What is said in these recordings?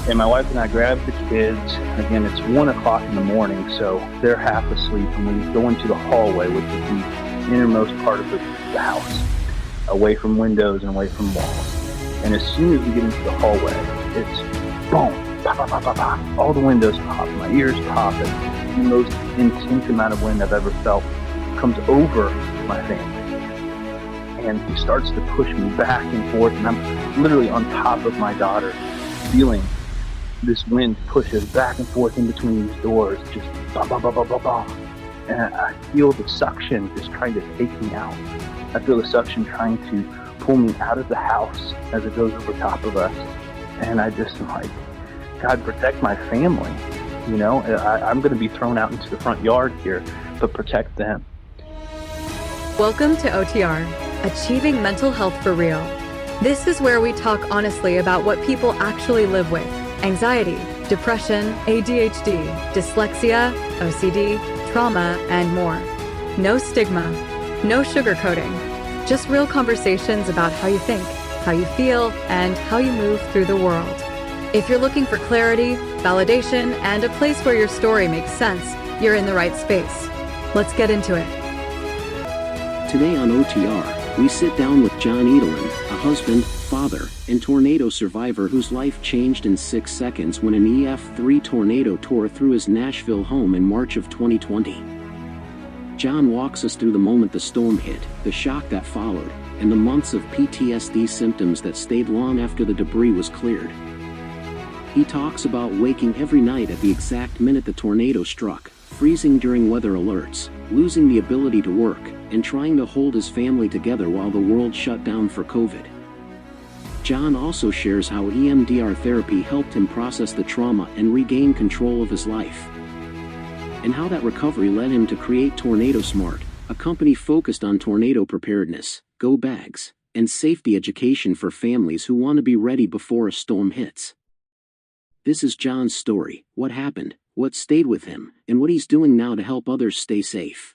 And my wife and I grabbed the kids. Again, it's 1 o'clock in the morning, so they're half asleep, and we go into the hallway, which is the innermost part of the house, away from windows and away from walls. And as soon as we get into the hallway, it's boom, pop, pop, pop, pop, pop. All the windows pop, my ears pop, and the most intense amount of wind I've ever felt comes over my family. And he starts to push me back and forth, and I'm literally on top of my daughter, feeling this wind pushes back and forth in between these doors, just bum, bum, bum, bum, bum, bum. And I feel the suction just trying to take me out. I feel the suction trying to pull me out of the house as it goes over top of us. And I just am like, God, protect my family. You know, I'm going to be thrown out into the front yard here, but protect them. Welcome to OTR, Achieving Mental Health for Real. This is where we talk honestly about what people actually live with: anxiety, depression, ADHD, dyslexia, OCD, trauma, and more. No stigma, no sugarcoating, just real conversations about how you think, how you feel, and how you move through the world. If you're looking for clarity, validation, and a place where your story makes sense, you're in the right space. Let's get into it. Today on OTR, we sit down with Jon Edlin, a husband, father, and tornado survivor whose life changed in 6 seconds when an EF3 tornado tore through his Nashville home in March of 2020. Jon walks us through the moment the storm hit, the shock that followed, and the months of PTSD symptoms that stayed long after the debris was cleared. He talks about waking every night at the exact minute the tornado struck, freezing during weather alerts, losing the ability to work, and trying to hold his family together while the world shut down for COVID. Jon also shares how EMDR therapy helped him process the trauma and regain control of his life, and how that recovery led him to create Tornado Smart, a company focused on tornado preparedness, go bags, and safety education for families who want to be ready before a storm hits. This is Jon's story, what happened, what stayed with him, and what he's doing now to help others stay safe.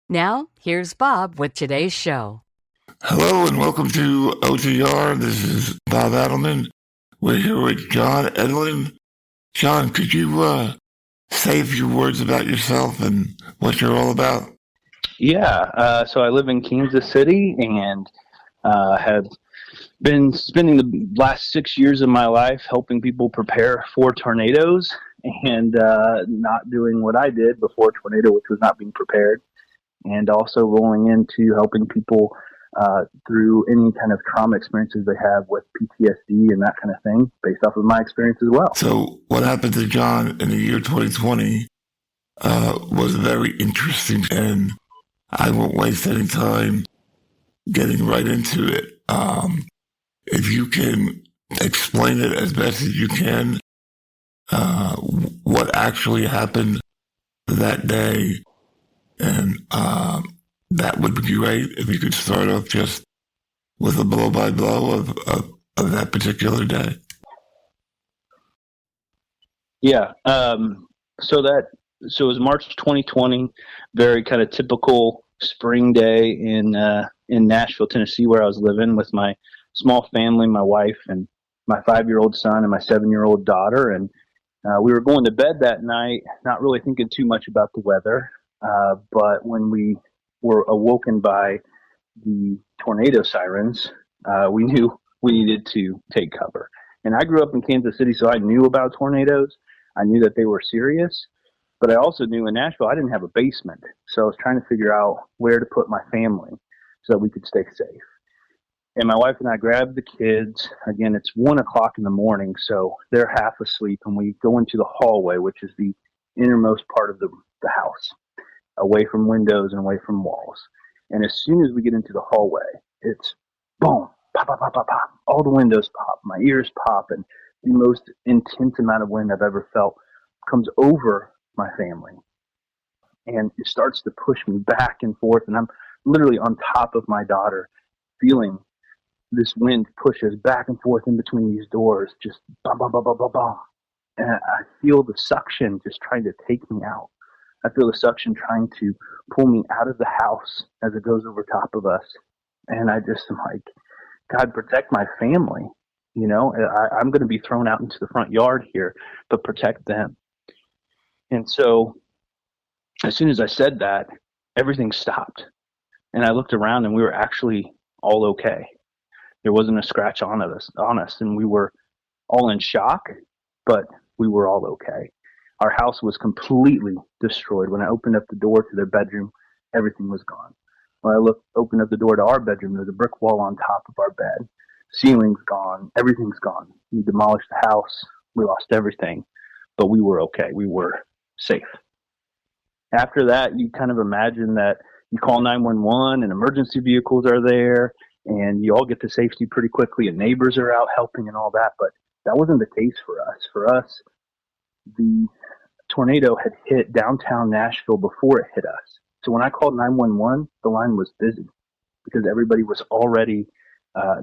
Now, here's Bob with today's show. Hello and welcome to OTR. This is Bob Adelman. We're here with Jon Edlin. Jon, could you say a few words about yourself and what you're all about? Yeah, so I live in Kansas City and have been spending the last 6 years of my life helping people prepare for tornadoes and not doing what I did before a tornado, which was not being prepared, and also rolling into helping people through any kind of trauma experiences they have with PTSD and that kind of thing, based off of my experience as well. So what happened to Jon in the year 2020 was very interesting, and I won't waste any time getting right into it. If you can explain it as best as you can, what actually happened that day, and that would be great if you could start off just with a blow-by-blow of that particular day. Yeah. So it was March 2020, very kind of typical spring day in Nashville, Tennessee, where I was living with my small family, my wife and my 5-year-old son and my 7-year-old daughter. And we were going to bed that night, not really thinking too much about the weather. But when we were awoken by the tornado sirens, we knew we needed to take cover. And I grew up in Kansas City, so I knew about tornadoes. I knew that they were serious, but I also knew in Nashville I didn't have a basement. So I was trying to figure out where to put my family so that we could stay safe. And my wife and I grabbed the kids. Again, it's 1 o'clock in the morning, so they're half asleep, and we go into the hallway, which is the innermost part of the house, away from windows and away from walls. And as soon as we get into the hallway, it's boom, pop, pop, pop, pop, pop. All the windows pop, my ears pop, and the most intense amount of wind I've ever felt comes over my family. And it starts to push me back and forth, and I'm literally on top of my daughter, feeling this wind pushes back and forth in between these doors, just bum, bum, bum, bum, bum, bum. And I feel the suction just trying to take me out. I feel the suction trying to pull me out of the house as it goes over top of us. And I just am like, God, protect my family. I'm going to be thrown out into the front yard here, but protect them. And so as soon as I said that, everything stopped. And I looked around and we were actually all okay. There wasn't a scratch on us, and we were all in shock, but we were all okay. Our house was completely destroyed. When I opened up the door to their bedroom, everything was gone. When I opened up the door to our bedroom, there was a brick wall on top of our bed. Ceiling's gone. Everything's gone. We demolished the house. We lost everything, but we were okay. We were safe. After that, you kind of imagine that you call 911 and emergency vehicles are there and you all get to safety pretty quickly and neighbors are out helping and all that. But that wasn't the case for us. For us, the tornado had hit downtown Nashville before it hit us. So when I called 911, the line was busy because everybody was already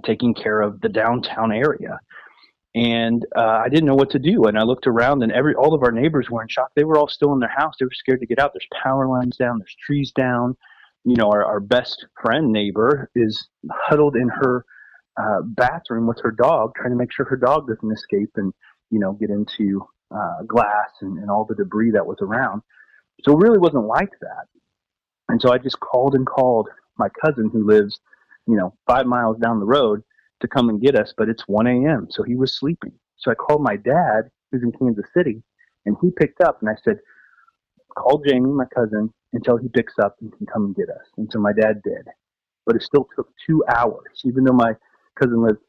taking care of the downtown area. And I didn't know what to do. And I looked around and all of our neighbors were in shock. They were all still in their house. They were scared to get out. There's power lines down. There's trees down. Our best friend neighbor is huddled in her bathroom with her dog, trying to make sure her dog doesn't escape and, get into glass and all the debris that was around. So it really wasn't like that. And so I just called my cousin who lives, 5 miles down the road to come and get us, but it's 1 a.m. So he was sleeping. So I called my dad, who's in Kansas City, and he picked up and I said, call Jamie, my cousin, until he picks up and can come and get us. And so my dad did. But it still took 2 hours. Even though my cousin lived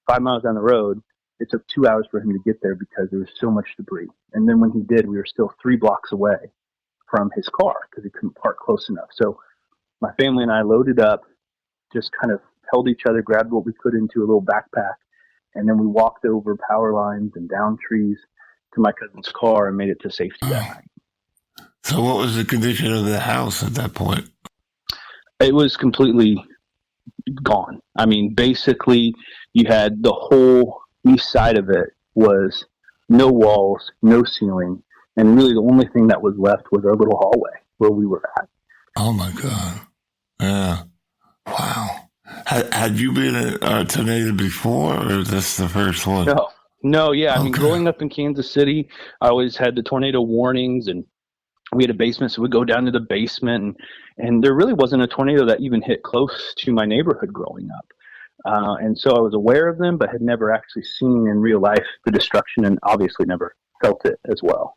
5 miles down the road, it took 2 hours for him to get there because there was so much debris. And then when he did, we were still 3 blocks away from his car because he couldn't park close enough. So my family and I loaded up, just kind of held each other, grabbed what we could into a little backpack, and then we walked over power lines and down trees to my cousin's car and made it to safety that night. So what was the condition of the house at that point? It was completely gone. I mean, basically, you had the whole east side of it was no walls, no ceiling, and really the only thing that was left was our little hallway where we were at. Oh, my God. Yeah. Wow. Had you been in a tornado before, or is this the first one? No, yeah. I mean, growing up in Kansas City, I always had the tornado warnings, and we had a basement, so we'd go down to the basement, and there really wasn't a tornado that even hit close to my neighborhood growing up. And so I was aware of them, but had never actually seen in real life the destruction, and obviously never felt it as well.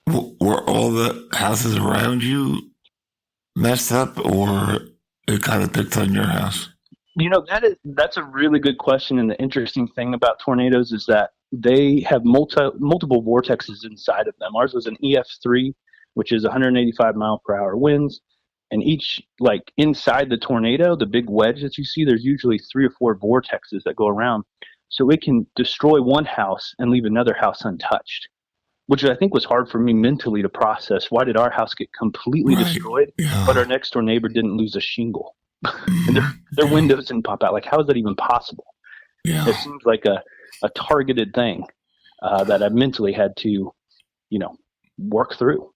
Were all the houses around you messed up, or it kind of picked on your house? That's a really good question. And the interesting thing about tornadoes is that they have multiple vortexes inside of them. Ours was an EF3, which is 185 mile per hour winds. And each, inside the tornado, the big wedge that you see, there's usually 3 or 4 vortexes that go around. So it can destroy one house and leave another house untouched, which I think was hard for me mentally to process. Why did our house get completely destroyed, but our next door neighbor didn't lose a shingle? And their windows didn't pop out. How is that even possible? Yeah. It seems like a targeted thing that I mentally had to, work through.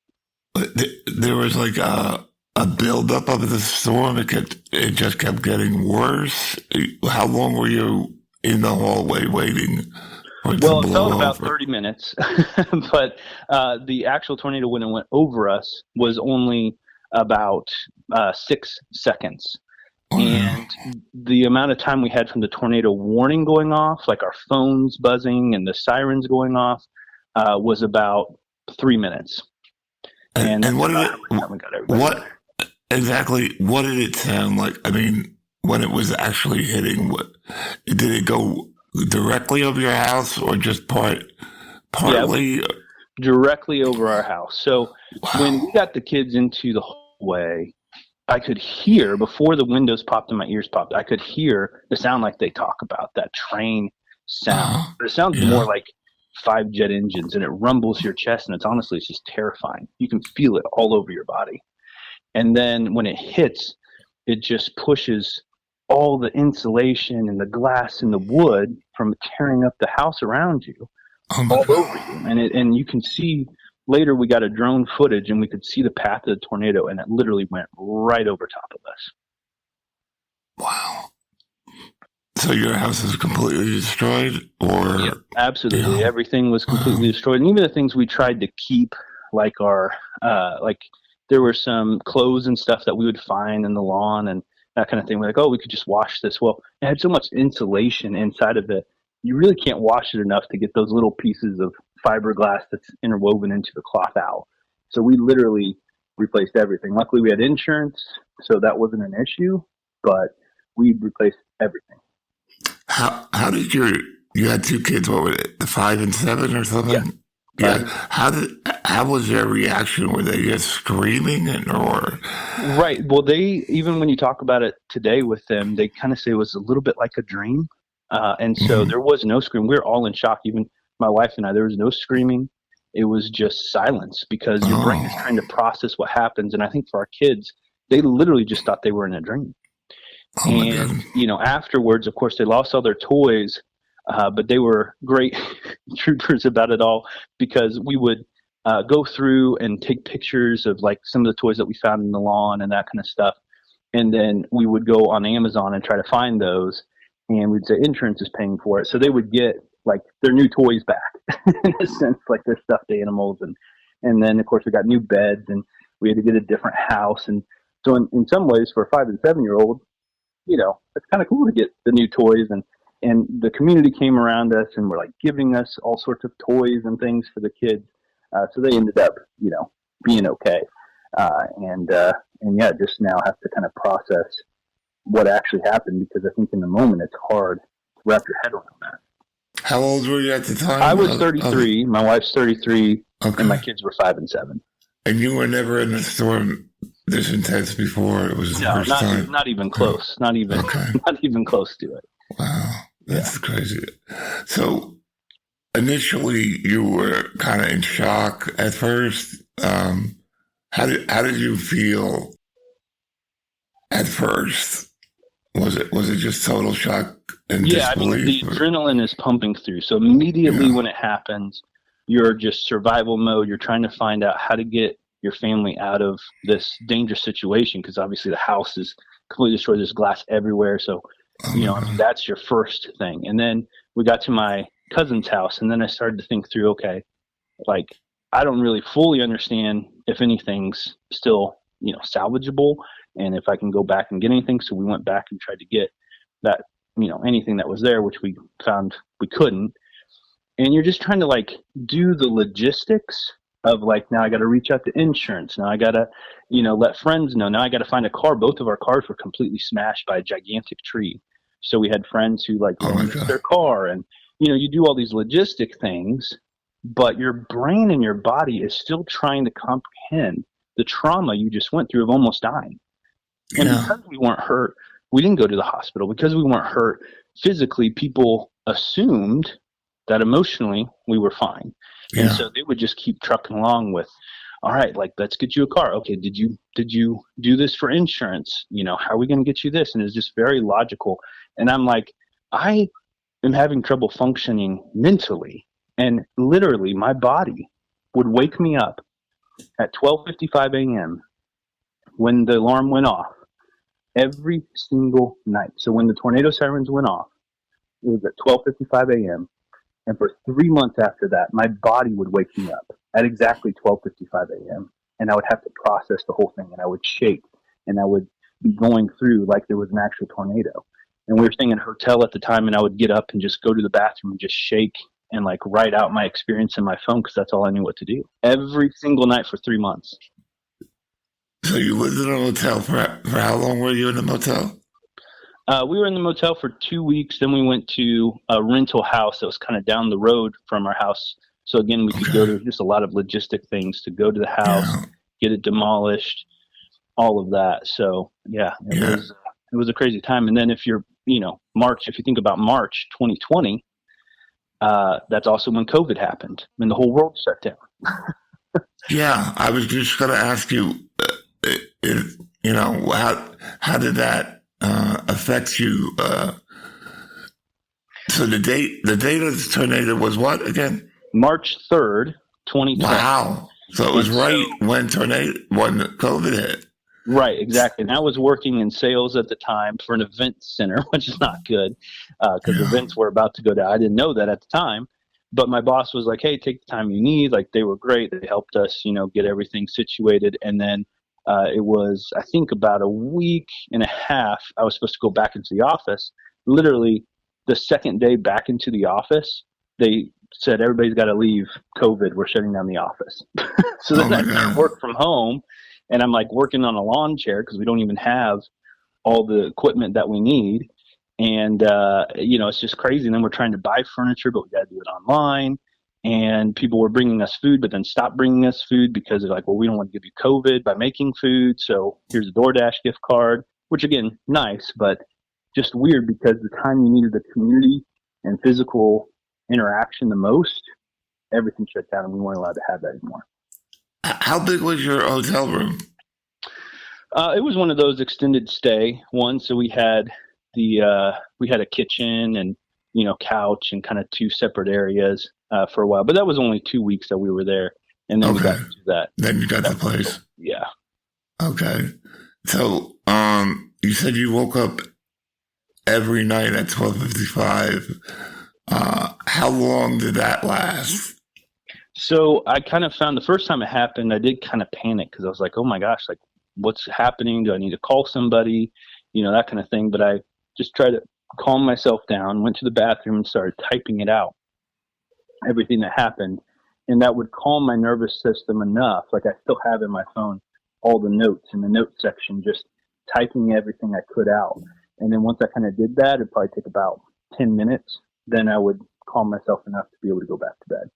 There was a buildup of the storm. It just kept getting worse. How long were you in the hallway waiting? Well, it felt about 30 minutes, but the actual tornado when it went over us was only about 6 seconds. And the amount of time we had from the tornado warning going off, like our phones buzzing and the sirens going off, was about 3 minutes. And what did it sound like? I mean, when it was actually hitting, did it go directly over your house or just partly? Yeah, directly over our house. So when we got the kids into the hallway, I could hear, before the windows popped and my ears popped, I could hear the sound like they talk about, that train sound. But it sounds more like 5 jet engines, and it rumbles your chest, and it's just terrifying. You can feel it all over your body. And then when it hits, it just pushes all the insulation and the glass and the wood from tearing up the house around you, all over you. And you can see, later we got a drone footage and we could see the path of the tornado, and it literally went right over top of us. Wow. So your house is completely destroyed, or yeah, absolutely everything was completely destroyed, and even the things we tried to keep, like our like there were some clothes and stuff that we would find in the lawn and that kind of thing. We're like, oh, we could just wash this. Well, it had so much insulation inside of it, you really can't wash it enough to get those little pieces of fiberglass that's interwoven into the cloth out. So we literally replaced everything. Luckily, we had insurance, so that wasn't an issue, but we replaced everything. How did you had two kids? What was it, the 5 and 7 or something? Yeah. How was their reaction? Were they just screaming or? Right. Well, even when you talk about it today with them, they kind of say it was a little bit like a dream, and so there was no scream. We were all in shock. Even my wife and I, there was no screaming. It was just silence because your brain is trying to process what happens. And I think for our kids, they literally just thought they were in a dream. And, afterwards, of course, they lost all their toys, but they were great troopers about it all because we would go through and take pictures of like some of the toys that we found in the lawn and that kind of stuff. And then we would go on Amazon and try to find those, and we'd say insurance is paying for it. So they would get like their new toys back in a sense, like their stuffed animals. And then, of course, we got new beds and we had to get a different house. And so in some ways for a 5 and 7-year-old, it's kind of cool to get the new toys, and the community came around us and were like giving us all sorts of toys and things for the kids. So they ended up, being okay. And just now have to kind of process what actually happened, because I think in the moment it's hard to wrap your head around that. How old were you at the time? I was 33. My wife's 33, and my kids were 5 and 7. And you were never in a storm this intense before? It was the first time? Not even close. Not even close to it. Wow, that's crazy. So initially you were kind of in shock at first. How did you feel at first? Was it just total shock and disbelief? The adrenaline is pumping through. So immediately when it happens, you're just survival mode. You're trying to find out how to get your family out of this dangerous situation, because obviously the house is completely destroyed. There's glass everywhere. So, that's your first thing. And then we got to my cousin's house, and then I started to think through, okay, like I don't really fully understand if anything's still, salvageable, and if I can go back and get anything. So we went back and tried to get that, anything that was there, which we found we couldn't. And you're just trying to like do the logistics of like, now I got to reach out to insurance. Now I got to, let friends know. Now I got to find a car. Both of our cars were completely smashed by a gigantic tree. So we had friends who like loaned us their car, and, you do all these logistic things, but your brain and your body is still trying to comprehend the trauma you just went through of almost dying. And because we weren't hurt, we didn't go to the hospital. Because we weren't hurt physically, people assumed that emotionally we were fine. And so they would just keep trucking along with, all right, like, let's get you a car. Okay, did you do this for insurance? How are we going to get you this? And it's just very logical. And I'm like, I am having trouble functioning mentally. And literally my body would wake me up at 12:55 a.m. when the alarm went off every single night. So when the tornado sirens went off, it was at 12:55 a.m. And for 3 months after that, my body would wake me up at exactly 12:55 a.m. And I would have to process the whole thing, and I would shake, and I would be going through like there was an actual tornado. And we were staying in a hotel at the time, and I would get up and just go to the bathroom and just shake and like write out my experience in my phone, because that's all I knew what to do every single night for 3 months. So you lived in a motel for how long were you in the motel? We were in the motel for 2 weeks. Then we went to a rental house that was kind of down the road from our house. So again, we could go to just a lot of logistic things to go to the house, get it demolished, all of that. So it was a crazy time. And then if you're, if you think about March 2020, that's also when COVID happened and the whole world shut down. I was just going to ask you, how did that affect you? So the date of the tornado was what again? March 3rd, 2020. Wow. So it was when COVID hit. Right, exactly. And I was working in sales at the time for an event center, which is not good because Yeah. events were about to go down. I didn't know that at the time, but my boss was like, "Hey, take the time you need." Like they were great. They helped us, get everything situated. And then it was, I think, about a week and a half. I was supposed to go back into the office. Literally, the second day back into the office, they said everybody's got to leave. COVID, we're shutting down the office. So Oh then I my couldn't God. work from home and I'm like working on a lawn chair because we don't even have all the equipment that we need. And, it's just crazy. And then we're trying to buy furniture, but we got to do it online. And people were bringing us food, but then stopped bringing us food because they're like, well, we don't want to give you COVID by making food. So here's a DoorDash gift card, which again, nice, but just weird because the time you needed the community and physical interaction the most, everything shut down and we weren't allowed to have that anymore. How big was your hotel room? It was one of those extended stay ones. So we had a kitchen and couch and kind of two separate areas for a while. But that was only 2 weeks that we were there, and then we got to do that. Then you got the place. Yeah. Okay. So you said you woke up every night at 12:55. How long did that last? So I kind of found the first time it happened, I did kind of panic because I was like, oh my gosh, like what's happening? Do I need to call somebody? That kind of thing. But I just tried to calm myself down, went to the bathroom and started typing it out, everything that happened. And that would calm my nervous system enough. Like I still have in my phone all the notes in the notes section, just typing everything I could out. And then once I kind of did that, it'd probably take about 10 minutes. Then I would calm myself enough to be able to go back to bed.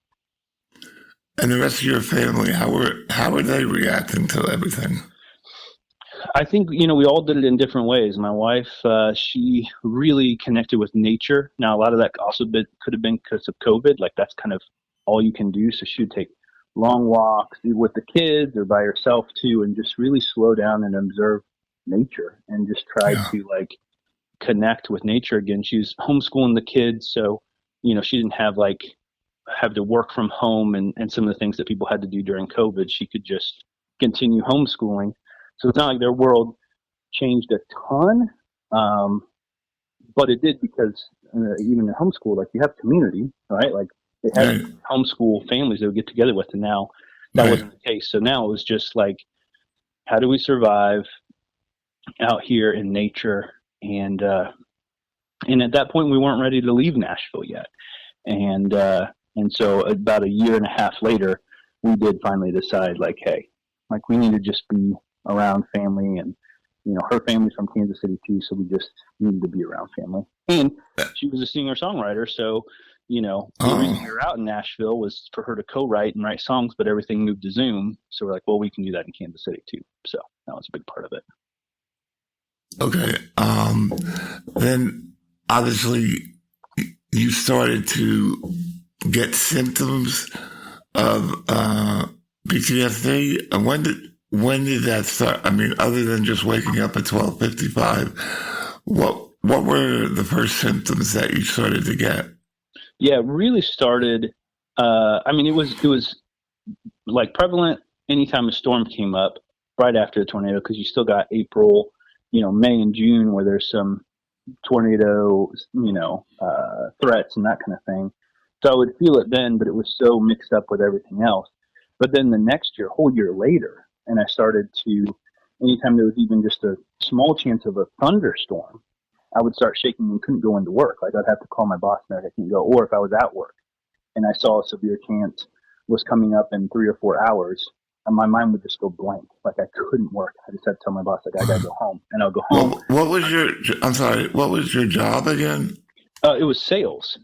And the rest of your family, how were they reacting to everything? I think, we all did it in different ways. My wife, she really connected with nature. Now, a lot of that also could have been because of COVID. Like that's kind of all you can do. So she would take long walks with the kids or by herself too, and just really slow down and observe nature and just try to like connect with nature again. She was homeschooling the kids. So, she didn't have to work from home and some of the things that people had to do during COVID. She could just continue homeschooling. So it's not like their world changed a ton, but it did because even in homeschool, like you have community, right? Like they had homeschool families they would get together with, and now that wasn't the case. So now it was just like, how do we survive out here in nature? And at that point, we weren't ready to leave Nashville yet. And so about a year and a half later, we did finally decide like, hey, like we need to just be around family, and her family's from Kansas City too, so we just needed to be around family. And she was a singer-songwriter, so the reason we were out in Nashville was for her to co-write and write songs, but everything moved to Zoom, so we're like, well, we can do that in Kansas City too. So that was a big part of it. Okay. Then obviously you started to get symptoms of PTSD. And when did that start? I mean, other than just waking up at 12:55, what were the first symptoms that you started to get? Yeah, it really started. It was like prevalent anytime a storm came up right after the tornado, because you still got April, May and June where there's some tornado, threats and that kind of thing. So I would feel it then, but it was so mixed up with everything else. But then the next year, a whole year later, and I started to, anytime there was even just a small chance of a thunderstorm, I would start shaking and couldn't go into work. Like I'd have to call my boss and I can't go. Or if I was at work and I saw a severe chance was coming up in 3 or 4 hours, and my mind would just go blank. Like I couldn't work. I just had to tell my boss, like, I gotta go home. And I'll go home. What was your job again? It was sales.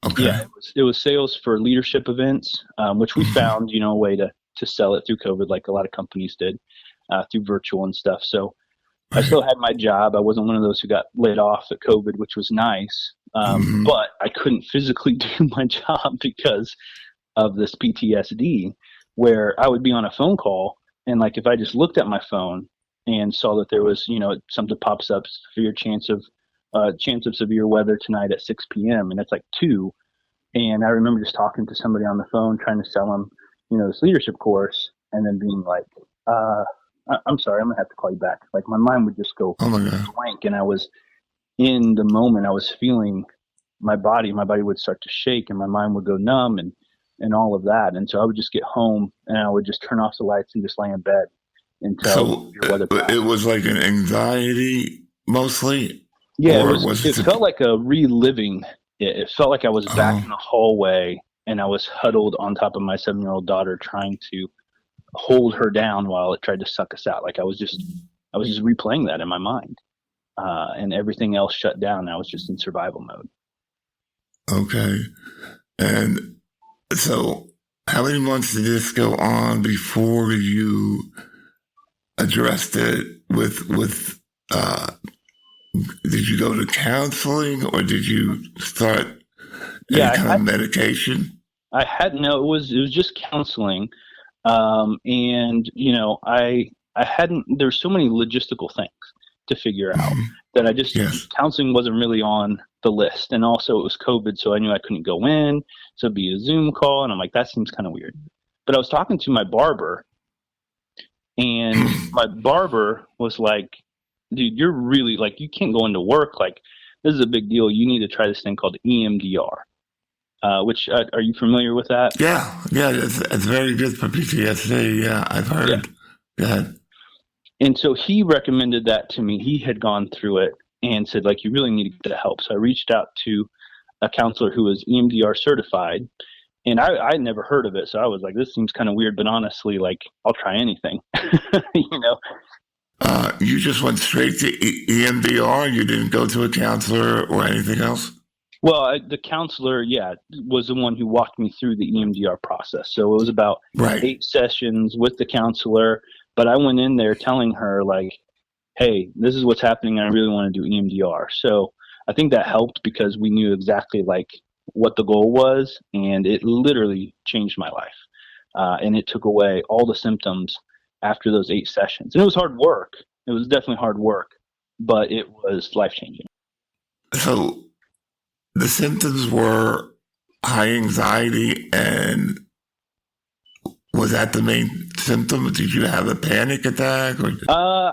Okay. Yeah, it was sales for leadership events, which we found, a way to sell it through COVID, like a lot of companies did, through virtual and stuff. So I still had my job. I wasn't one of those who got laid off at COVID, which was nice. But I couldn't physically do my job because of this PTSD, where I would be on a phone call and like if I just looked at my phone and saw that there was, something pops up, severe chance of severe weather tonight at 6 p.m. and it's like 2. And I remember just talking to somebody on the phone, trying to sell them, this leadership course, and then being like, I'm sorry, I'm gonna have to call you back. Like my mind would just go Oh my God. blank, and I was in the moment. I was feeling my body would start to shake, and my mind would go numb, and all of that. And so I would just get home, and I would just turn off the lights and just lay in bed until So your weather passed. it was like an anxiety mostly? Yeah, or it felt like a reliving. It felt like I was back in the hallway, and I was huddled on top of my 7-year-old daughter, trying to hold her down while it tried to suck us out. Like I was just replaying that in my mind, and everything else shut down. I was just in survival mode. Okay. And so how many months did this go on before you addressed it with did you go to counseling, or did you start any kind of medication? I had no. It was just counseling, and I hadn't. There's so many logistical things to figure out that I just counseling wasn't really on the list, and also it was COVID, so I knew I couldn't go in, so it'd be a Zoom call, and I'm like, that seems kind of weird. But I was talking to my barber, and my barber was like, dude, you're really like, you can't go into work. Like, this is a big deal. You need to try this thing called EMDR, which are you familiar with that? Yeah. It's very good for PTSD. Yeah, I've heard. Yeah. And so he recommended that to me. He had gone through it and said, like, you really need to get help. So I reached out to a counselor who was EMDR certified, and I had never heard of it. So I was like, this seems kind of weird, but honestly, like, I'll try anything, You just went straight to EMDR? You didn't go to a counselor or anything else? Well, the counselor, was the one who walked me through the EMDR process. So it was about 8 sessions with the counselor. But I went in there telling her, like, hey, this is what's happening. I really want to do EMDR. So I think that helped because we knew exactly, like, what the goal was. And it literally changed my life. And it took away all the symptoms after those 8 sessions. And it was hard work. It was definitely hard work, but it was life-changing. So the symptoms were high anxiety, and was that the main symptom? Did you have a panic attack? Or?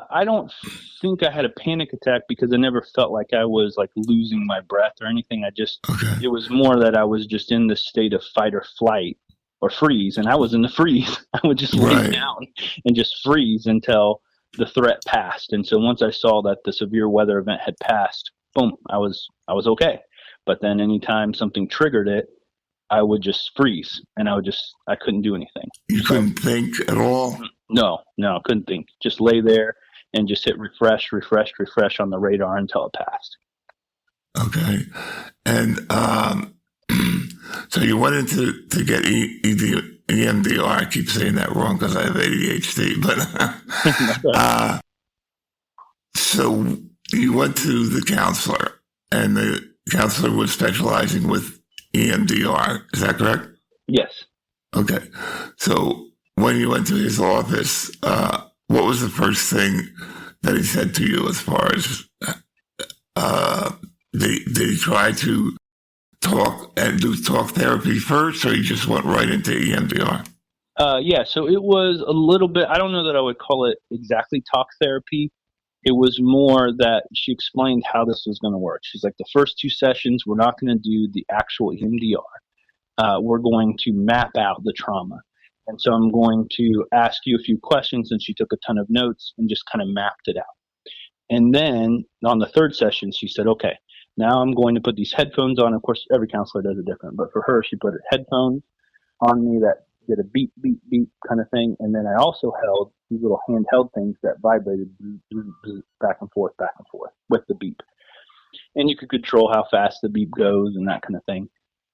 I don't think I had a panic attack because I never felt like I was like losing my breath or anything. It was more that I was just in this state of fight or flight or freeze, and I was in the freeze. I would just lay down and just freeze until the threat passed. And so once I saw that the severe weather event had passed, boom, I was okay. But then anytime something triggered it, I would just freeze, and I couldn't do anything. You couldn't think at all? No, I couldn't think. Just lay there and just hit refresh on the radar until it passed. Okay. And so you went in to get EMDR. I keep saying that wrong because I have ADHD. But so you went to the counselor, and the counselor was specializing with EMDR. Is that correct? Yes. Okay. So when you went to his office, what was the first thing that he said to you as far as did he try to talk and do talk therapy first, or you just went right into EMDR? So it was a little bit, I don't know that I would call it exactly talk therapy. It was more that she explained how this was going to work. She's like, the first 2 sessions, we're not going to do the actual EMDR. We're going to map out the trauma. And so I'm going to ask you a few questions, and she took a ton of notes and just kind of mapped it out. And then on the 3rd session, she said, okay, now I'm going to put these headphones on. Of course, every counselor does it different, but for her, she put her headphones on me that did a beep, beep, beep kind of thing. And then I also held these little handheld things that vibrated back and forth with the beep. And you could control how fast the beep goes and that kind of thing.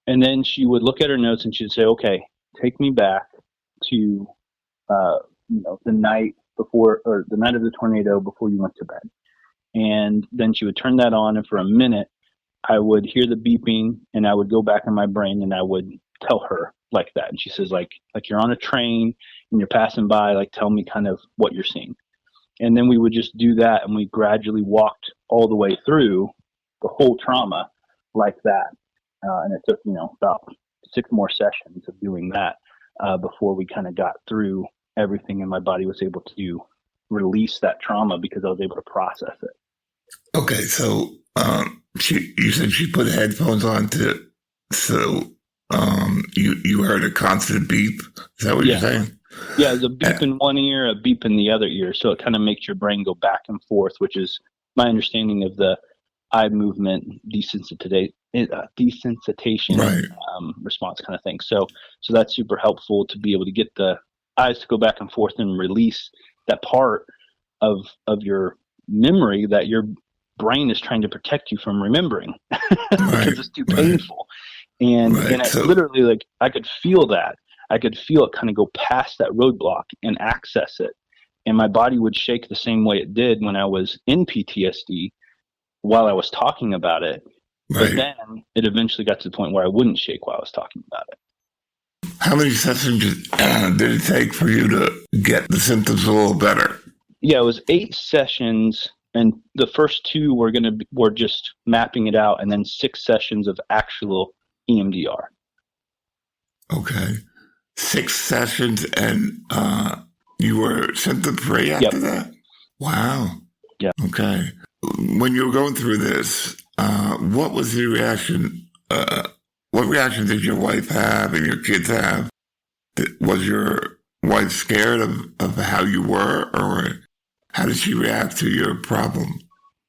And then she would look at her notes and she'd say, okay, take me back to, the night before, or the night of the tornado before you went to bed. And then she would turn that on, and for a minute, I would hear the beeping, and I would go back in my brain, and I would tell her like that. And she says, like you're on a train and you're passing by, like, tell me kind of what you're seeing. And then we would just do that, and we gradually walked all the way through the whole trauma like that. And it took, about 6 more sessions of doing that before we kind of got through everything and my body was able to release that trauma because I was able to process it. Okay, so you said she put headphones on you heard a constant beep. Is that what you're saying? Yeah, there's a beep in one ear, a beep in the other ear. So it kind of makes your brain go back and forth, which is my understanding of the eye movement desensitization right. Response kind of thing. So that's super helpful to be able to get the eyes to go back and forth and release that part of your memory that your brain is trying to protect you from remembering because it's too painful. And I literally, like, I could feel that. I could feel it kind of go past that roadblock and access it. And my body would shake the same way it did when I was in PTSD while I was talking about it. But then it eventually got to the point where I wouldn't shake while I was talking about it. How many sessions did it take for you to get the symptoms a little better? Yeah, it was 8 sessions. And the first 2 were just mapping it out, and then 6 sessions of actual EMDR. Okay. 6 sessions, and you were symptom free after that? Wow. Yeah. Okay. When you were going through this, what was the reaction? What reaction did your wife have and your kids have? Was your wife scared of how you were, or how did she react to your problem?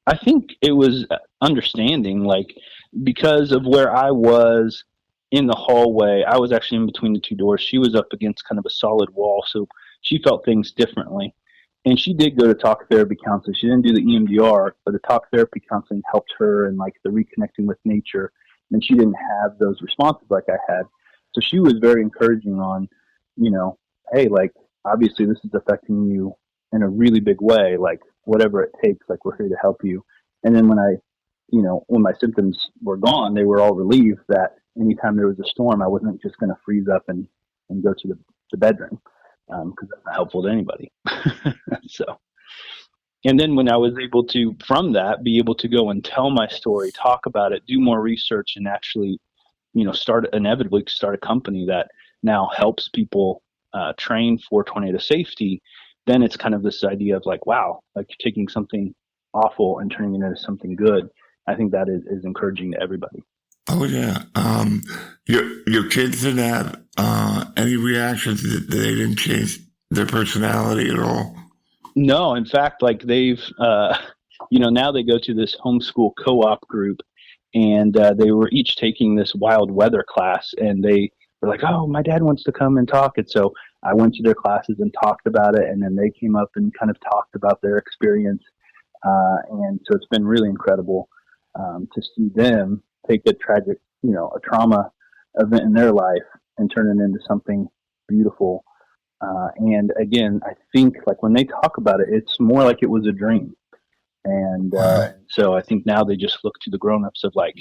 I think it was understanding, like, because of where I was in the hallway, I was actually in between the 2 doors. She was up against kind of a solid wall, so she felt things differently. And she did go to talk therapy counseling. She didn't do the EMDR, but the talk therapy counseling helped her and, like, the reconnecting with nature. And she didn't have those responses like I had. So she was very encouraging on, hey, like, obviously this is affecting you in a really big way, like, whatever it takes, like, we're here to help you. And then when when my symptoms were gone, they were all relieved that anytime there was a storm, I wasn't just going to freeze up and go to the bedroom, because that's not helpful to anybody. So, and then when I was able to, from that, be able to go and tell my story, talk about it, do more research, and actually, inevitably start a company that now helps people train for tornado safety, then it's kind of this idea of like, wow, like, you're taking something awful and turning it into something good. I think that is encouraging to everybody. Oh yeah. Your kids didn't have any reactions? They didn't change their personality at all? No, in fact, like, they've now they go to this homeschool co-op group, and they were each taking this wild weather class, and they were like, oh, my dad wants to come and talk. And so I went to their classes and talked about it, and then they came up and kind of talked about their experience. And so it's been really incredible to see them take a tragic, a trauma event in their life and turn it into something beautiful. And again, I think, like, when they talk about it, it's more like it was a dream. And so I think now they just look to the grown-ups of, like,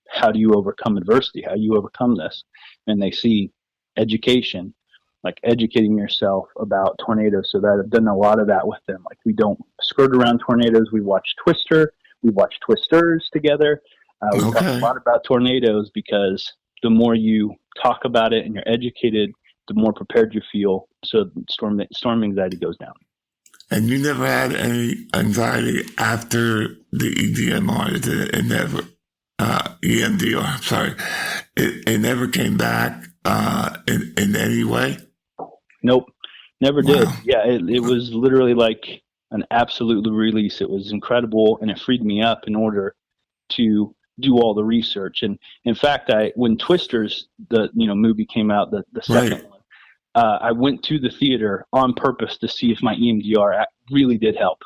how do you overcome adversity? How do you overcome this? And they see education, like educating yourself about tornadoes. So that I've done a lot of that with them. Like, we don't skirt around tornadoes. We watch Twister. We watch Twisters together. We talk a lot about tornadoes, because the more you talk about it and you're educated, the more prepared you feel. So storm anxiety goes down. And you never had any anxiety after the EDMR? It never, EMDR, sorry. It never came back in any way? Nope, never did. Yeah, it was literally like an absolute release. It was incredible, and it freed me up in order to do all the research. And in fact, when Twisters, the movie came out, the second one, I went to the theater on purpose to see if my EMDR really did help.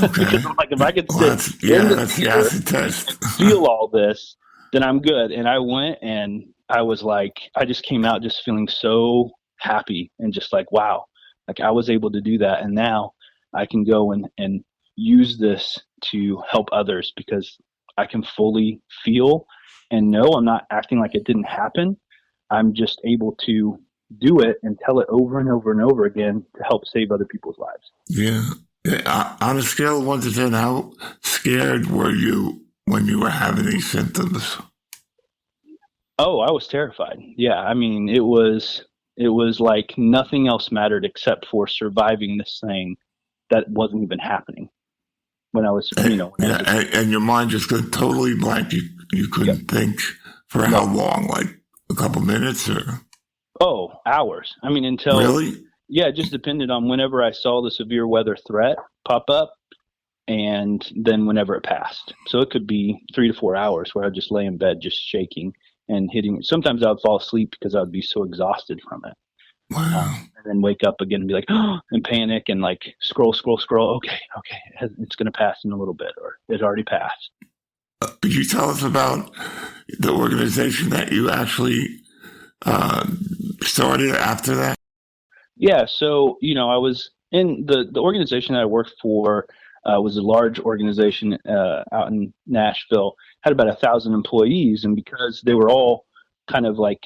Because I'm like, if I could sit in the theater and feel all this, then I'm good. And I went, and I was like, I just came out just feeling so happy and just like, wow, like, I was able to do that. And now I can go and use this to help others, because I can fully feel and know I'm not acting like it didn't happen. I'm just able to do it and tell it over and over and over again to help save other people's lives. Yeah. On a scale of 1 to 10, how scared were you when you were having these symptoms? Oh, I was terrified. Yeah. I mean, it was like nothing else mattered except for surviving this thing that wasn't even happening when I was, and your mind just got totally blank. You couldn't think for how long, like a couple minutes or? Oh, hours. I mean, until really? Yeah, it just depended on whenever I saw the severe weather threat pop up, and then whenever it passed. So it could be 3 to 4 hours where I'd just lay in bed, just shaking and hitting. Sometimes I would fall asleep because I would be so exhausted from it. Wow. And then wake up again and be like, oh, and panic and like scroll. Okay, it's going to pass in a little bit, or it already passed. Could you tell us about the organization that you actually started after that? Yeah, so I was in the organization that I worked for. Was a large organization out in Nashville. Had about 1,000 employees, and because they were all kind of like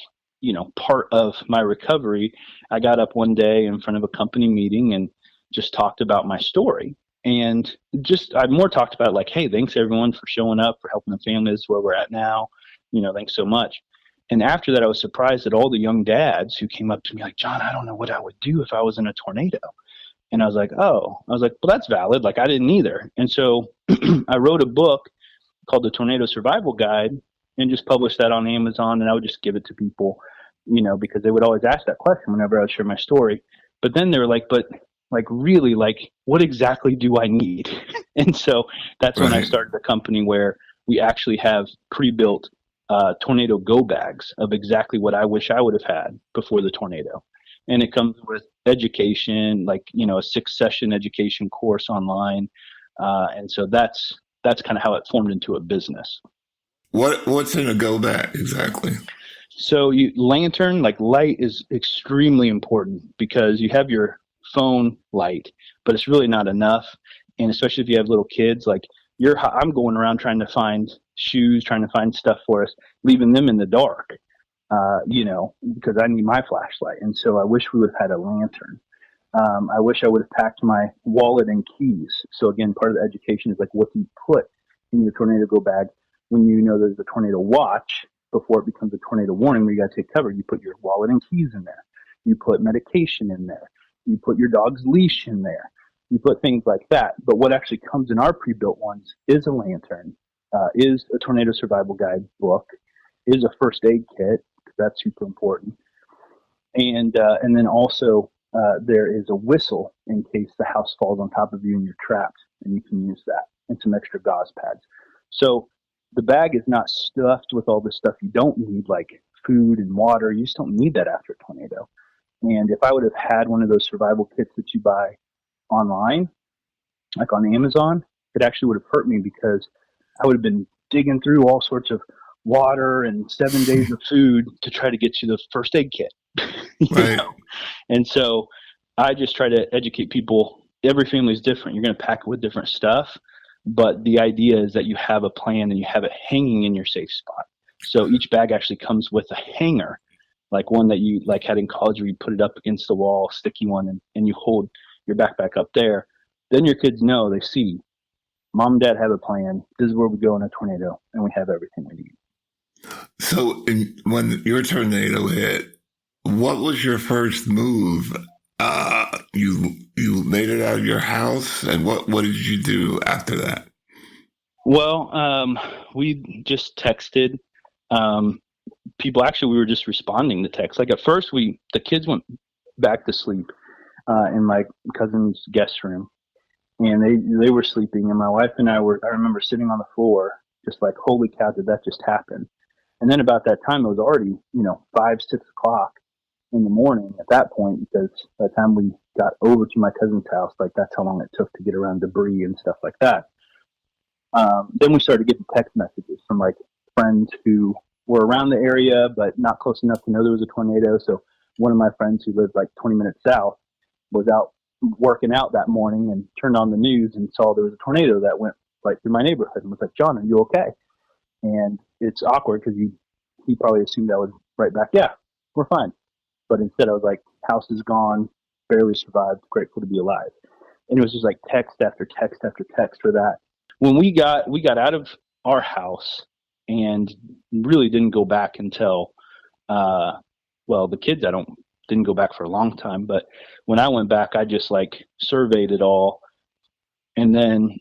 part of my recovery, I got up one day in front of a company meeting and just talked about my story. And I more talked about like, hey, thanks everyone for showing up, for helping the families where we're at now. Thanks so much. And after that, I was surprised at all the young dads who came up to me like, Jon, I don't know what I would do if I was in a tornado. And I was like, well, that's valid. Like, I didn't either. And so I wrote a book called The Tornado Survival Guide and just published that on Amazon. And I would just give it to people, because they would always ask that question whenever I would share my story. But then they were like, but like, really, like, what exactly do I need? And so that's when I started a company where we actually have pre-built tornado go bags of exactly what I wish I would have had before the tornado. And it comes with education, like, a 6-session education course online. And so that's kind of how it formed into a business. What's in a go bag exactly? So lantern, like light, is extremely important because you have your phone light, but it's really not enough. And especially if you have little kids, like I'm going around trying to find shoes, trying to find stuff for us, leaving them in the dark. Because I need my flashlight. And so I wish we would have had a lantern. I wish I would have packed my wallet and keys. So again, part of the education is like, what do you put in your tornado go bag when there's a tornado watch before it becomes a tornado warning where you got to take cover? You put your wallet and keys in there. You put medication in there. You put your dog's leash in there. You put things like that. But what actually comes in our pre-built ones is a lantern, is a tornado survival guide book, is a first aid kit. That's super important. And then also there is a whistle in case the house falls on top of you and you're trapped, and you can use that, and some extra gauze pads. So the bag is not stuffed with all the stuff you don't need, like food and water. You just don't need that after a tornado. And if I would have had one of those survival kits that you buy online, like on Amazon, it actually would have hurt me because I would have been digging through all sorts of water and 7 days of food to try to get you the first aid kit. Right. And so I just try to educate people. Every family is different. You're going to pack it with different stuff, but the idea is that you have a plan and you have it hanging in your safe spot. So each bag actually comes with a hanger, like one that you had in college where you put it up against the wall, sticky one, and you hold your backpack up there. Then your kids know, they see mom and dad have a plan. This is where we go in a tornado, and we have everything we need. So when your tornado hit, what was your first move? You made it out of your house, and what did you do after that? Well, we just texted people. Actually, we were just responding to text. Like at first, the kids went back to sleep in my cousin's guest room, and they were sleeping, and my wife and I remember sitting on the floor, just like, holy cow, did that just happen? And then about that time, it was already, 5, 6 o'clock in the morning at that point, because by the time we got over to my cousin's house, like that's how long it took to get around debris and stuff like that. Then we started getting text messages from like friends who were around the area, but not close enough to know there was a tornado. So one of my friends who lived like 20 minutes south was out working out that morning and turned on the news and saw there was a tornado that went right through my neighborhood and was like, Jon, are you okay? And it's awkward because he probably assumed I would write back, yeah, we're fine. But instead I was like, house is gone, barely survived, grateful to be alive. And it was just like text after text after text for that. When we got out of our house and really didn't go back until, the kids didn't go back for a long time. But when I went back, I just like surveyed it all And then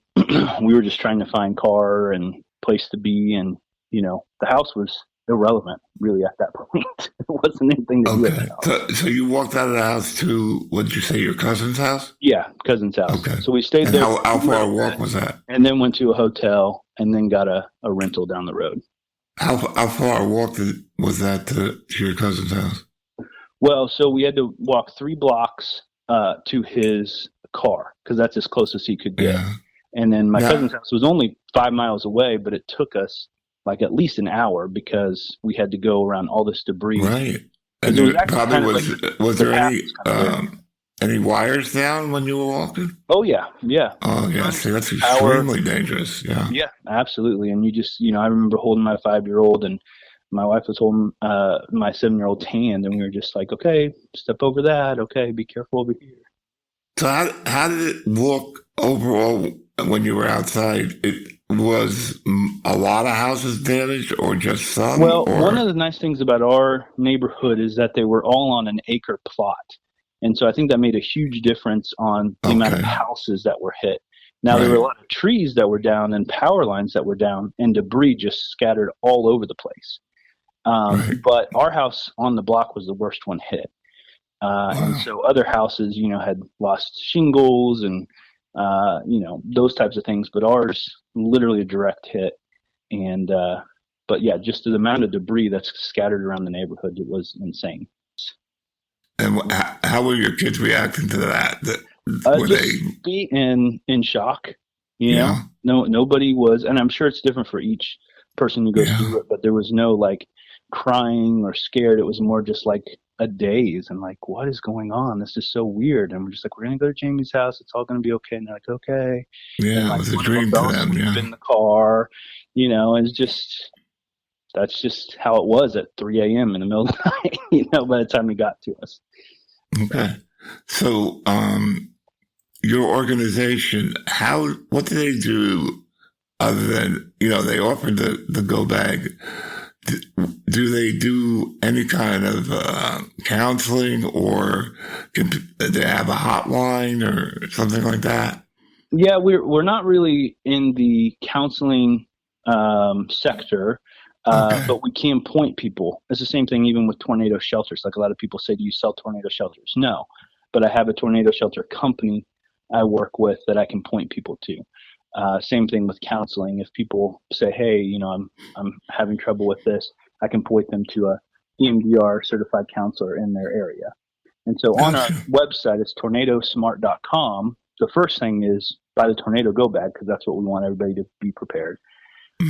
we were just trying to find car and place to be. And, the house was irrelevant really at that point. It wasn't anything to do with the house. So you walked out of the house to, what did you say, your cousin's house? Yeah, cousin's house. Okay. So we stayed and there. How far a walk was that? And then went to a hotel and then got a rental down the road. How far a walk was that to your cousin's house? Well, so we had to walk 3 blocks to his car because that's as close as he could get. Yeah. And then my cousin's house was only 5 miles away, but it took us like at least an hour because we had to go around all this debris. Right. And there was there any wires down when you were walking? Oh yeah. Oh yeah. See, that's extremely dangerous. Yeah. Yeah, absolutely. And you just, I remember holding my 5-year-old, and my wife was holding my 7-year-old's hand, and we were just like, okay, step over that. Okay, be careful over here. So how did it look overall when you were outside? It was a lot of houses damaged or just some? Well, one of the nice things about our neighborhood is that they were all on an acre plot. And so I think that made a huge difference on the amount of houses that were hit. Now, there were a lot of trees that were down and power lines that were down and debris just scattered all over the place. But our house on the block was the worst one hit. And so other houses, had lost shingles and, those types of things. But ours, literally a direct hit. And, but yeah, just the amount of debris that's scattered around the neighborhood, it was insane. And how were your kids reacting to that? Were just be in shock. No, nobody was, and I'm sure it's different for each person who goes through it. But there was no like crying or scared. It was more just like a daze and like, what is going on? This is so weird. And we're just like, we're gonna go to Jamie's house. It's all gonna be okay. And they're like, okay. Yeah, and, like, it was a dream to them. Yeah, in the car. It's just. That's just how it was at 3 a.m. in the middle of the night, by the time it got to us. Okay. So, your organization, what do they do other than, they offered the go bag? Do they do any kind of counseling, or do they have a hotline or something like that? Yeah, we're not really in the counseling sector. But we can point people. It's the same thing even with tornado shelters. Like a lot of people say, do you sell tornado shelters? No, but I have a tornado shelter company I work with that I can point people to. Same thing with counseling. If people say, hey, I'm having trouble with this, I can point them to a EMDR certified counselor in their area. And so on our website, it's tornadosmart.com. The first thing is buy the tornado go bag because that's what we want everybody to be prepared.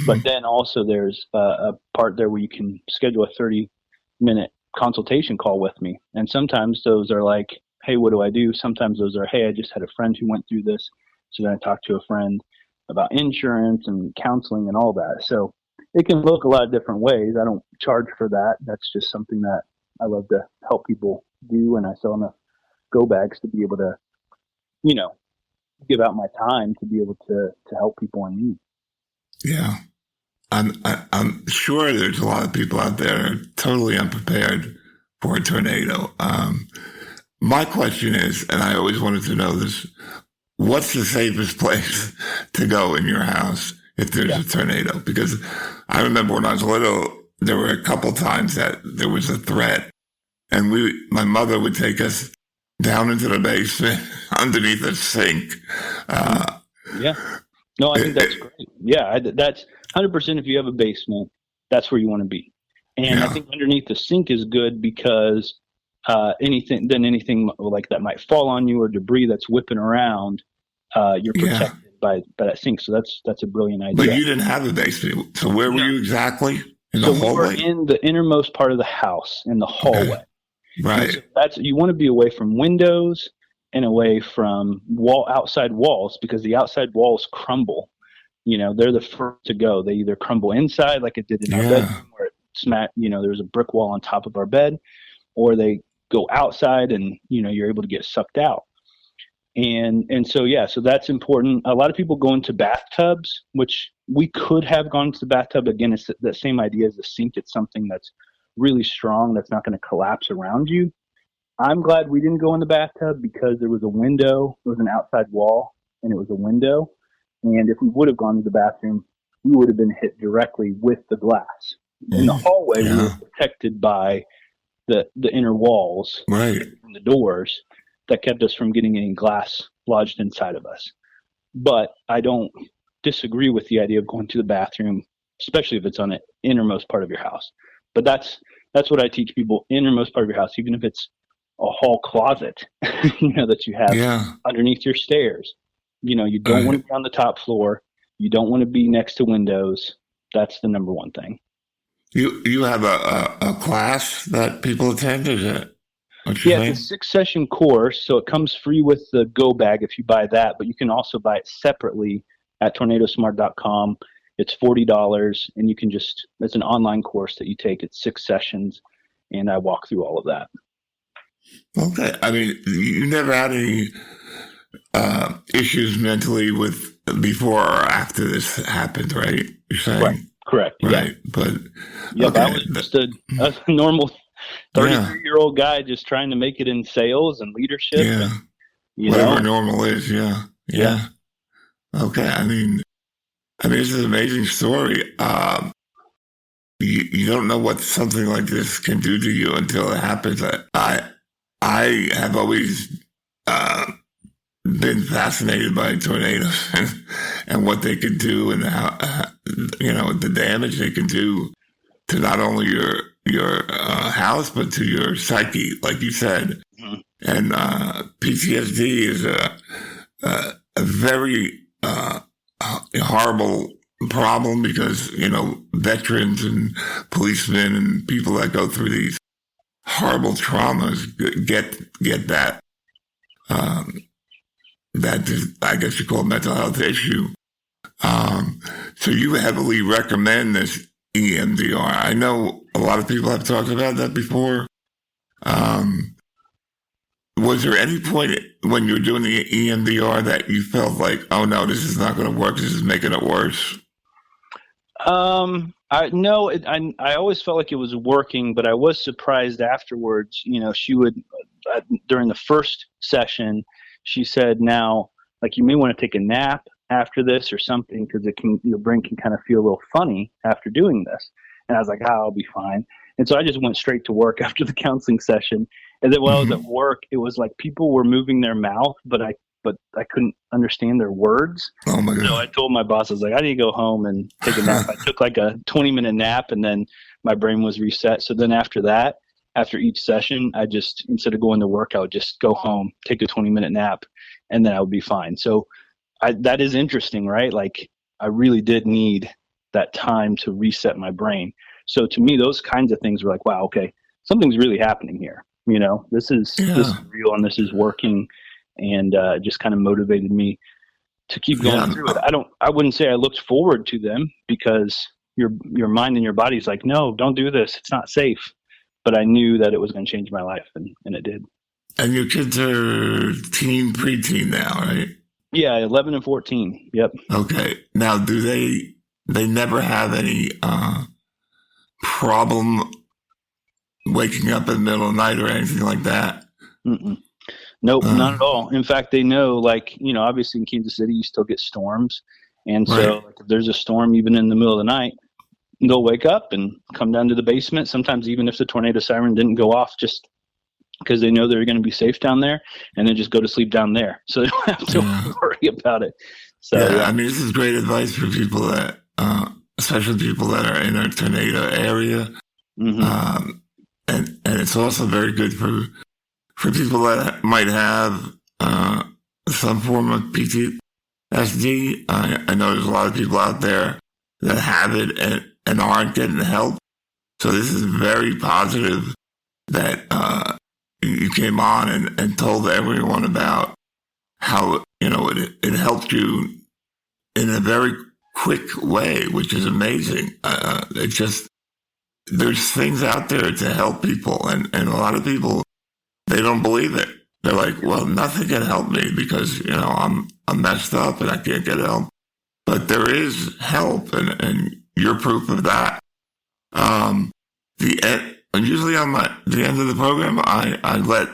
But then also there's a part there where you can schedule a 30-minute consultation call with me. And sometimes those are like, hey, what do I do? Sometimes those are, hey, I just had a friend who went through this. So then I talked to a friend about insurance and counseling and all that. So it can look a lot of different ways. I don't charge for that. That's just something that I love to help people do. And I sell enough go bags to be able to, give out my time to be able to help people in need. Yeah, I'm sure there's a lot of people out there totally unprepared for a tornado. My question is, and I always wanted to know this, what's the safest place to go in your house if there's a tornado? Because I remember when I was little, there were a couple times that there was a threat, and my mother would take us down into the basement underneath a sink. No, I think that's great. Yeah, that's 100%. If you have a basement, that's where you want to be. And I think underneath the sink is good because anything like that might fall on you or debris that's whipping around, you're protected by that sink. So that's a brilliant idea. But you didn't have a basement. So where were you exactly? In the hallway? We were in the innermost part of the house, in the hallway. Okay. Right. So you want to be away from windows and away from outside walls because the outside walls crumble. They're the first to go. They either crumble inside like it did in our bedroom where it smacked, there was a brick wall on top of our bed, or they go outside and, you're able to get sucked out. And so that's important. A lot of people go into bathtubs, which we could have gone into the bathtub. Again, it's the same idea as the sink. It's something that's really strong that's not going to collapse around you. I'm glad we didn't go in the bathtub because there was a window, there was an outside wall, and it was a window. And if we would have gone to the bathroom, we would have been hit directly with the glass. In the hallway, we were protected by the inner walls right, and the doors that kept us from getting any glass lodged inside of us. But I don't disagree with the idea of going to the bathroom, especially if it's on the innermost part of your house. But that's what I teach people: innermost part of your house, even if it's a hall closet, that you have underneath your stairs. You don't want to be on the top floor. You don't want to be next to windows. That's the number one thing. You have a class that people attend, is it? Yeah, it's a 6-session course, so it comes free with the Go Bag if you buy that, but you can also buy it separately at tornadosmart.com. It's $40, and you can it's an online course that you take. It's 6 sessions, and I walk through all of that. Okay. I mean, you never had any issues mentally before or after this happened, right? You're saying? Right. Correct. Right. Yeah. But I was just a normal 33-year-old guy just trying to make it in sales and leadership. Yeah. And, whatever normal is. Yeah. Okay. I mean, this is an amazing story. You don't know what something like this can do to you until it happens. I have always been fascinated by tornadoes and what they can do, and how the damage they can do to not only your house but to your psyche, like you said. Mm-hmm. And PTSD is a very horrible problem, because veterans and policemen and people that go through these horrible traumas get that. That is, I guess you call it, mental health issue. So you heavily recommend this EMDR. I know a lot of people have talked about that before. Was there any point when you were doing the EMDR that you felt like, oh no, this is not going to work, this is making it worse? I always felt like it was working, but I was surprised afterwards. She would, during the first session, she said, now, like, you may want to take a nap after this or something, because your brain can kind of feel a little funny after doing this. And I was like, I'll be fine. And so I just went straight to work after the counseling session. And then while I was at work, it was like people were moving their mouth, but I couldn't understand their words. Oh my God. So I told my boss, I was like, I need to go home and take a nap. I took like a 20-minute nap, and then my brain was reset. So then after that, after each session, I just, instead of going to work, I would just go home, take a 20-minute nap, and then I would be fine. So that is interesting, right? Like, I really did need that time to reset my brain. So to me, those kinds of things were like, wow, okay, something's really happening here. This is real, and this is working. And it just kind of motivated me to keep going through it. I wouldn't say I looked forward to them, because your mind and your body's like, no, don't do this. It's not safe. But I knew that it was going to change my life, and it did. And your kids are preteen now, right? Yeah, 11 and 14. Yep. Okay. Now, do they never have any problem waking up in the middle of the night or anything like that? Mm-mm. Nope, not at all. In fact, they know, like, obviously in Kansas City, you still get storms. And so like, if there's a storm, even in the middle of the night, they'll wake up and come down to the basement. Sometimes even if the tornado siren didn't go off, just because they know they're going to be safe down there, and then just go to sleep down there. So they don't have to worry about it. So I mean, this is great advice for people that, especially people that are in a tornado area. Mm-hmm. And it's also very good for people that might have some form of PTSD. I know there's a lot of people out there that have it and aren't getting help. So this is very positive that you came on and told everyone about how it helped you in a very quick way, which is amazing. It's just, there's things out there to help people, and a lot of people, they don't believe it. They're like, well, nothing can help me because, I'm messed up and I can't get help. But there is help, and you're proof of that. Usually on the end of the program, I let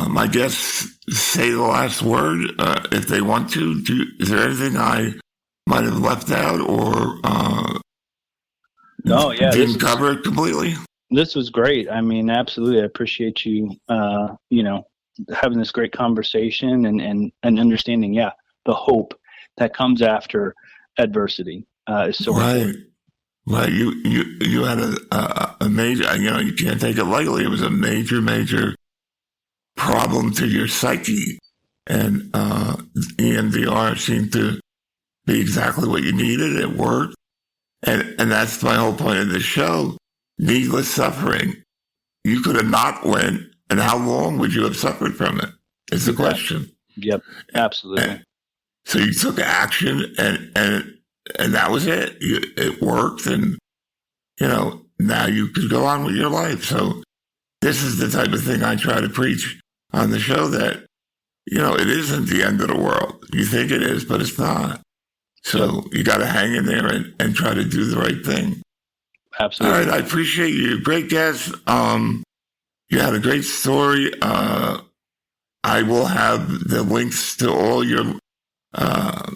my guests say the last word if they want to. Is there anything I might have left out or No, yeah, didn't cover it completely? This was great. I mean, absolutely. I appreciate you, having this great conversation and understanding, the hope that comes after adversity is so important. Right. You had a major, you can't take it lightly. It was a major problem to your psyche. And EMDR seemed to be exactly what you needed. It worked. And that's my whole point of the show. Needless suffering. You could have not went, and how long would you have suffered from it? Is the question. Yep, absolutely. And so you took action, and that was it. It worked, and now you could go on with your life. So this is the type of thing I try to preach on the show, that it isn't the end of the world. You think it is, but it's not. So you got to hang in there and try to do the right thing. Absolutely. All right, I appreciate you. Great guest. You had a great story. I will have the links to all your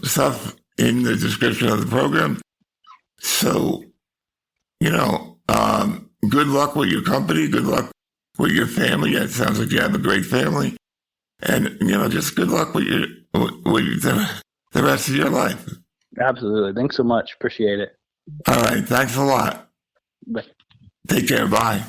stuff in the description of the program. So, good luck with your company. Good luck with your family. It sounds like you have a great family. And, just good luck with the rest of your life. Absolutely. Thanks so much. Appreciate it. All right. Thanks a lot. Bye. Take care. Bye.